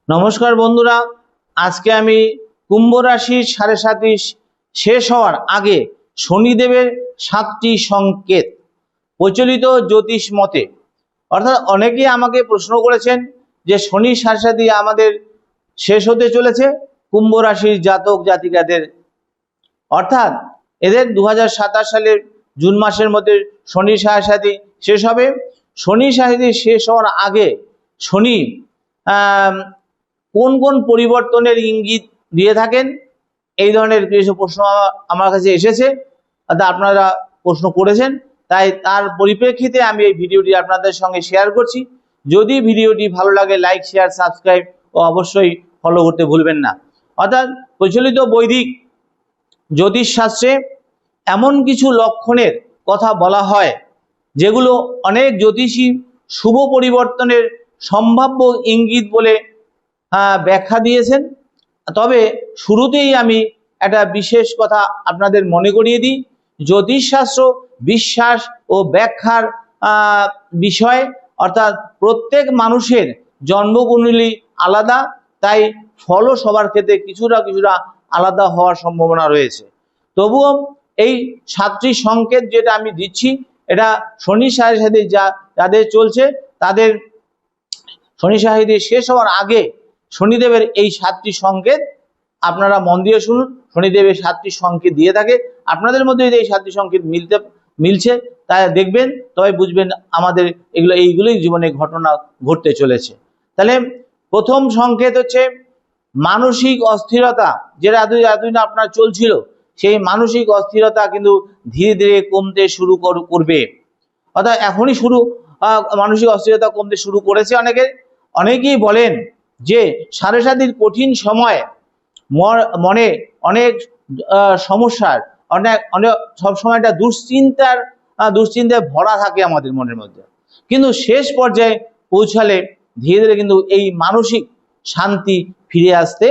নমস্কার বন্ধুরা, আজকে আমি কুম্ভ রাশির ৭.৫ শেষ হওয়ার আগে শনিদেবের 7টি সংকেত প্রচলিত জ্যোতিষ মতে, অর্থাৎ অনেকেই আমাকে প্রশ্ন করেছেন যে শনি ৭.৫ আমাদের শেষ হতে চলেছে কুম্ভ রাশির জাতক জাতিকাদের, অর্থাৎ এদের 2027 সালের জুন মাসের মধ্যে শনি ৭.৫ শেষ হবে। শনি ৭.৫ শেষ হওয়ার আগে শনি কোন কোন পরিবর্তনের ইঙ্গিত দিয়ে থাকেন, এই ধরনের কিছু প্রশ্ন আমার কাছে এসেছে, আপনারা প্রশ্ন করেছেন, তাই তার পরিপ্রেক্ষিতে আমি এই ভিডিওটি আপনাদের সঙ্গে শেয়ার করছি। যদি ভিডিওটি ভালো লাগে লাইক শেয়ার সাবস্ক্রাইব ও অবশ্যই ফলো করতে ভুলবেন না। অর্থাৎ প্রচলিত বৈদিক জ্যোতিষশাস্ত্রে এমন কিছু লক্ষণের কথা বলা হয় যেগুলো অনেক জ্যোতিষী শুভ পরিবর্তনের সম্ভাব্য ইঙ্গিত বলে ব্যাখ্যা দিয়েছেন। তবে শুরুতেই আমি একটা বিশেষ কথা আপনাদের মনে করিয়ে দিই, জ্যোতিষশাস্ত্র বিশ্বাস ও ব্যাখ্যার বিষয়, অর্থাৎ প্রত্যেক মানুষের জন্মকুণ্ডলী আলাদা, তাই ফলও সবার ক্ষেত্রে কিছুটা আলাদা হওয়ার সম্ভাবনা রয়েছে। তবুও এই 7টি সংকেত যেটা আমি দিচ্ছি, এটা শনি ৭.৫ যাদের চলছে তাদের শনি ৭.৫ শেষ হওয়ার আগে শনিদেবের এই 7টি সংকেত আপনারা মন দিয়ে শুনুন। শনিদেবের 7টি সংকেত দিয়ে থাকে, আপনাদের মধ্যে যদি এই 7টি সংকেত মিলছে তাই দেখবেন, তবে বুঝবেন আমাদের এইগুলোই জীবনে ঘটনা ঘটতে চলেছে। তাহলে প্রথম সংকেত হচ্ছে মানসিক অস্থিরতা, যেটা এতদিন আপনার চলছিল, সেই মানসিক অস্থিরতা কিন্তু ধীরে ধীরে কমতে শুরু করবে। অর্থাৎ এখনই মানসিক অস্থিরতা কমতে শুরু করেছে। অনেকেই বলেন যে ৭.৫ কঠিন সময় মনে অনেক সমস্যার অনেক সবসময় একটা দুশ্চিন্তায় ভরা থাকে আমাদের মনের মধ্যে, কিন্তু শেষ পর্যায়ে পৌঁছালে ধীরে ধীরে কিন্তু এই মানসিক শান্তি ফিরে আসতে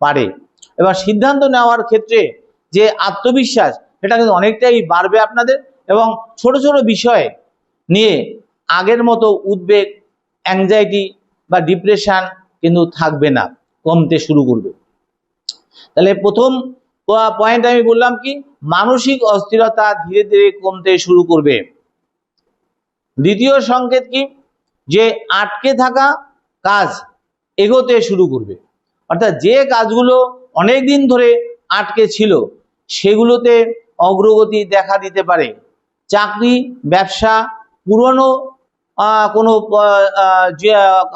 পারে। এবার সিদ্ধান্ত নেওয়ার ক্ষেত্রে যে আত্মবিশ্বাস, এটা কিন্তু অনেকটাই বাড়বে আপনাদের, এবং ছোট ছোট বিষয় নিয়ে আগের মতো উদ্বেগ, অ্যাংজাইটি বা ডিপ্রেশন কিন্তু থাকবে না, কমতে শুরু করবে। তাহলে প্রথম পয়েন্ট আমি বললাম কি, মানসিক অস্থিরতা ধীরে ধীরে কমতে শুরু করবে। দ্বিতীয় সংকেত কি, যে আটকে থাকা কাজ এগোতে শুরু করবে, অর্থাৎ যে কাজগুলো অনেক দিন ধরে আটকে ছিল সেগুলোতে অগ্রগতি দেখা দিতে পারে। চাকরি, ব্যবসা, পুরনো কোনো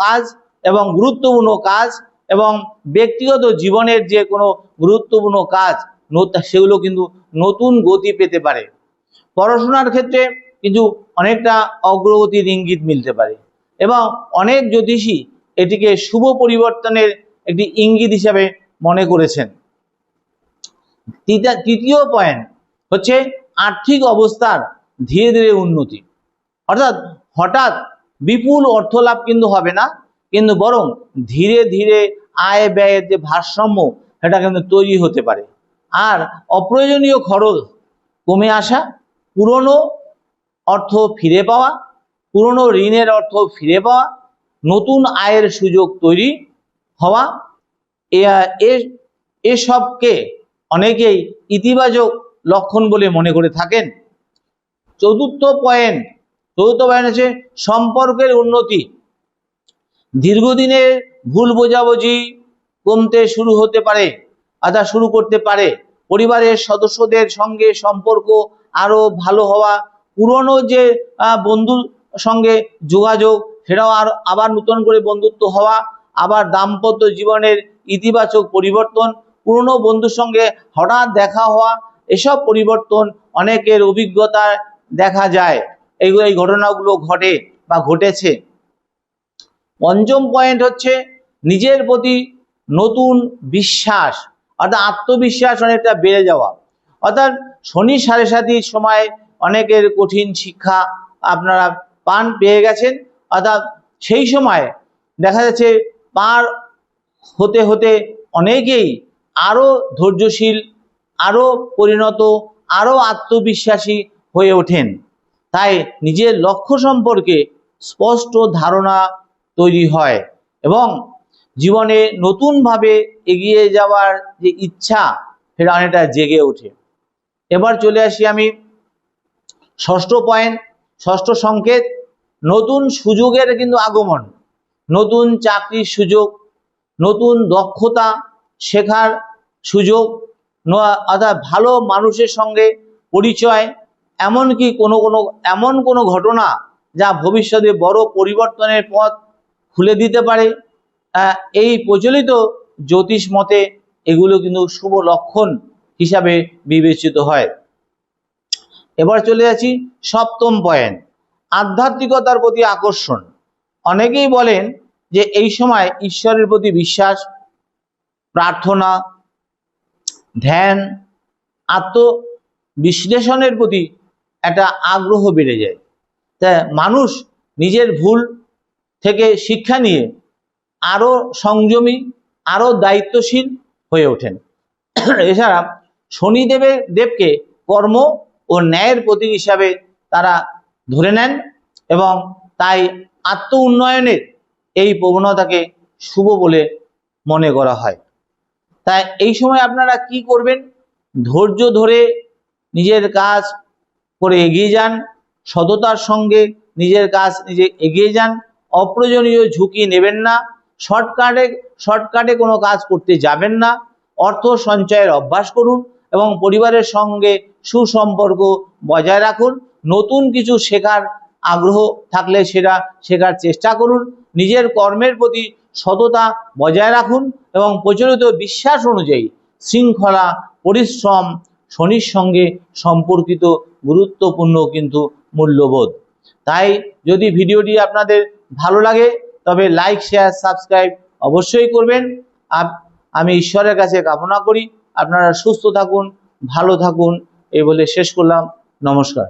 কাজ এবং গুরুত্বপূর্ণ কাজ এবং ব্যক্তিগত জীবনের যে কোনো গুরুত্বপূর্ণ কাজ, সেগুলো কিন্তু নতুন গতি পেতে পারে। পড়াশোনার ক্ষেত্রে কিন্তু অনেকটা অগ্রগতির ইঙ্গিত মিলতে পারে, এবং অনেক জ্যোতিষী এটিকে শুভ পরিবর্তনের একটি ইঙ্গিত হিসাবে মনে করেছেন। তৃতীয় পয়েন্ট হচ্ছে আর্থিক অবস্থার ধীরে ধীরে উন্নতি, অর্থাৎ হঠাৎ বিপুল অর্থ লাভ কিন্তু হবে না, কিন্তু বরং ধীরে ধীরে আয় ব্যয়ের যে ভারসাম্য সেটা কিন্তু তৈরি হতে পারে। আর অপ্রয়োজনীয় খরচ কমে আসা, পুরনো অর্থ ফিরে পাওয়া, পুরনো ঋণের অর্থ ফিরে পাওয়া, নতুন আয়ের সুযোগ তৈরি হওয়া, এসবকে অনেকেই ইতিবাচক লক্ষণ বলে মনে করে থাকেন। চতুর্থ পয়েন্ট হচ্ছে সম্পর্কের উন্নতি। দীর্ঘদিনের ভুল বোঝাবুঝি কমতে শুরু করতে পারে। পরিবারের সদস্যদের সঙ্গে সম্পর্ক আরো ভালো হওয়া, পুরনো যে বন্ধুর সঙ্গে যোগাযোগ সেটাও আবার নতুন করে বন্ধুত্ব হওয়া, আবার দাম্পত্য জীবনের ইতিবাচক পরিবর্তন, পুরনো বন্ধুর সঙ্গে হঠাৎ দেখা হওয়া, এসব পরিবর্তন অনেকের অভিজ্ঞতায় দেখা যায়। এই ঘটনাগুলো ঘটে বা ঘটেছে। পঞ্চম পয়েন্ট হচ্ছে নিজের প্রতি নতুন বিশ্বাস, অর্থাৎ আত্মবিশ্বাস অনেকটা বেড়ে যাওয়া। অর্থাৎ শনি ৭.৫ সময় অনেকের কঠিন শিক্ষা আপনারা পেয়ে গেছেন, অর্থাৎ সেই সময় দেখা যাচ্ছে পার হতে হতে অনেকেই আরো ধৈর্যশীল, আরো পরিণত, আরো আত্মবিশ্বাসী হয়ে ওঠেন। তাই নিজের লক্ষ্য সম্পর্কে স্পষ্ট ধারণা তৈরি হয়, এবং জীবনে নতুনভাবে এগিয়ে যাওয়ার যে ইচ্ছা সেটা অনেকটা জেগে ওঠে। এবার চলে আসি আমি ষষ্ঠ পয়েন্ট, ষষ্ঠ সংকেত, নতুন সুযোগের কিন্তু আগমন, নতুন চাকরির সুযোগ, নতুন দক্ষতা শেখার সুযোগ, অর্থাৎ ভালো মানুষের সঙ্গে পরিচয়, এমনকি এমন কোনো ঘটনা যা ভবিষ্যতে বড় পরিবর্তনের পথ খুলে দিতে পারে। এই প্রচলিত জ্যোতিষ মতে এগুলো কিন্তু শুভ লক্ষণ হিসাবে বিবেচিত হয়। এবার চলে যাচ্ছি সপ্তম পয়েন্ট, আধ্যাত্মিকতার প্রতি আকর্ষণ। অনেকেই বলেন যে এই সময় ঈশ্বরের প্রতি বিশ্বাস, প্রার্থনা, ধ্যান, আত্মবিশ্লেষণের প্রতি একটা আগ্রহ বেড়ে যায়। তা মানুষ নিজের ভুল থেকে শিক্ষা নিয়ে আরো সংযমী, আরো দায়িত্বশীল হয়ে ওঠেন। এছাড়া শনিদেবকে কর্ম ও ন্যায়ের প্রতীক হিসাবে তারা ধরে নেন এবং তাই আত্ম উন্নয়নের এই প্রবণতাকে শুভ বলে মনে করা হয়। তাই এই সময় আপনারা কি করবেন? ধৈর্য ধরে নিজের কাজ করে এগিয়ে যান, সততার সঙ্গে নিজের কাজ নিজে এগিয়ে যান, অপ্রয়োজনীয় ঝুঁকি নেবেন না, শর্টকাটে কোনো কাজ করতে যাবেন না, অর্থ সঞ্চয়ের অভ্যাস করুন এবং পরিবারের সঙ্গে সুসম্পর্ক বজায় রাখুন। নতুন কিছু শেখার আগ্রহ থাকলে সেটা শেখার চেষ্টা করুন। নিজের কর্মের প্রতি সততা বজায় রাখুন এবং প্রচলিত বিশ্বাস অনুযায়ী শৃঙ্খলা, পরিশ্রম শনির সঙ্গে সম্পর্কিত গুরুত্বপূর্ণ কিন্তু মূল্যবোধ। তাই যদি ভিডিওটি আপনাদের ভালো লাগে তবে লাইক, শেয়ার, সাবস্ক্রাইব অবশ্যই করবেন। আমি ঈশ্বরের কাছে কামনা করি আপনারা সুস্থ থাকুন, ভালো থাকুন, এই বলে শেষ করলাম। নমস্কার।